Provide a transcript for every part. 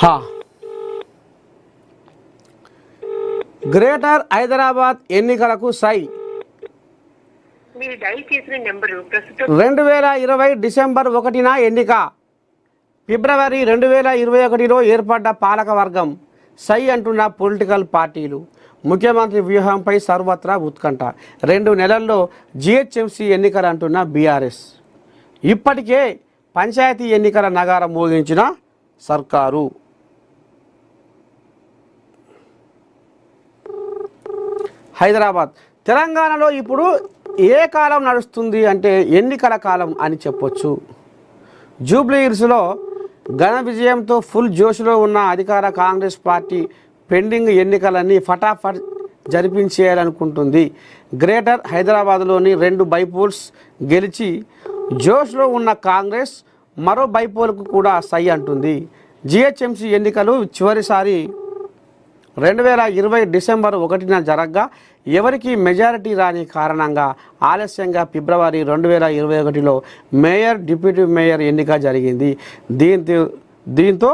హా గ్రేటర్ హైదరాబాద్ ఎన్నికలకు సై. మీరు డైల్ చేసిన నెంబరు ప్రస్తుతం 2020 డిసెంబర్ 1న ఎన్నిక. ఫిబ్రవరి 2021లో ఏర్పడ్డ పాలక వర్గం సై అంటున్న పొలిటికల్ పార్టీలు. ముఖ్యమంత్రి వ్యూహంపై సర్వత్రా ఉత్కంఠ. 2 నెలల్లో జిహెచ్ఎంసీ ఎన్నికలు అంటున్న బీఆర్ఎస్. ఇప్పటికే పంచాయతీ ఎన్నికల నగారం మోగించిన సర్కారు. హైదరాబాద్ తెలంగాణలో ఇప్పుడు ఏ కాలం నడుస్తుంది అంటే ఎన్నికల కాలం అని చెప్పొచ్చు. జూబ్లీ హిల్స్లో ఘన విజయంతో ఫుల్ జోష్లో ఉన్న అధికార కాంగ్రెస్ పార్టీ పెండింగ్ ఎన్నికలన్నీ ఫటాఫట్ జరిపించేయాలనుకుంటుంది. గ్రేటర్ హైదరాబాద్లోని 2 బైపోల్స్ గెలిచి జోష్లో ఉన్న కాంగ్రెస్ మరో బైపోల్కు కూడా సై అంటుంది. జిహెచ్ఎంసీ ఎన్నికలు చివరిసారి 2020 డిసెంబర్ 1న జరగ్గా ఎవరికి మెజారిటీ రాని కారణంగా ఆలస్యంగా ఫిబ్రవరి 2021లో మేయర్, డిప్యూటీ మేయర్ ఎన్నిక జరిగింది. దీంతో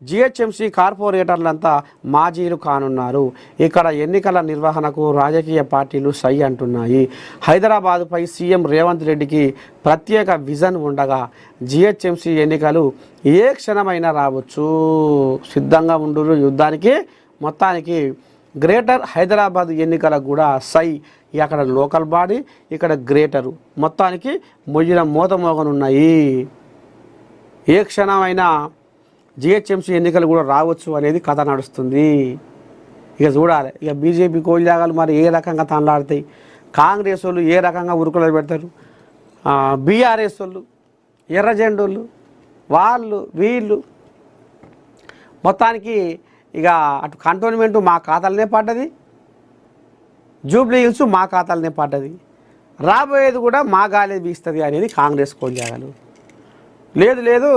జిహెచ్ఎంసీ కార్పొరేటర్లంతా మాజీలు కానున్నారు. ఇక్కడ ఎన్నికల నిర్వహణకు రాజకీయ పార్టీలు సై అంటున్నాయి. హైదరాబాదుపై సీఎం రేవంత్ రెడ్డికి ప్రత్యేక విజన్ ఉండగా జిహెచ్ఎంసీ ఎన్నికలు ఏ క్షణమైనా రావచ్చు. సిద్ధంగా ఉండు యుద్ధానికి. మొత్తానికి గ్రేటర్ హైదరాబాద్ ఎన్నికలకు కూడా సై. అక్కడ లోకల్ బాడీ, ఇక్కడ గ్రేటరు. మొత్తానికి మోతమోగనున్నాయి. ఏ క్షణమైనా జిహెచ్ఎంసీ ఎన్నికలు కూడా రావచ్చు అనేది కథ నడుస్తుంది. ఇక చూడాలి. ఇక బీజేపీ కోల్యాగాలు మరి ఏ రకంగా తండ్లాడతాయి, కాంగ్రెస్ వాళ్ళు ఏ రకంగా ఉరుకులు పెడతారు, బీఆర్ఎస్ వాళ్ళు, ఎర్రజెండోళ్ళు, వాళ్ళు వీళ్ళు. మొత్తానికి ఇక అటు కంటోన్మెంట్ మా ఖాతాలనే పడ్డది, జూబ్లీ హిల్స్ మా ఖాతాలనే పడ్డది. రాబోయేది కూడా మా గాలే వీస్తుంది అనేది కాంగ్రెస్ కోల్యాగాలు. లేదు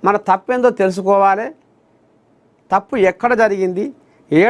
మన తప్పేందో తెలుసుకోవాలి. తప్పు ఎక్కడ జరిగింది, ఏడ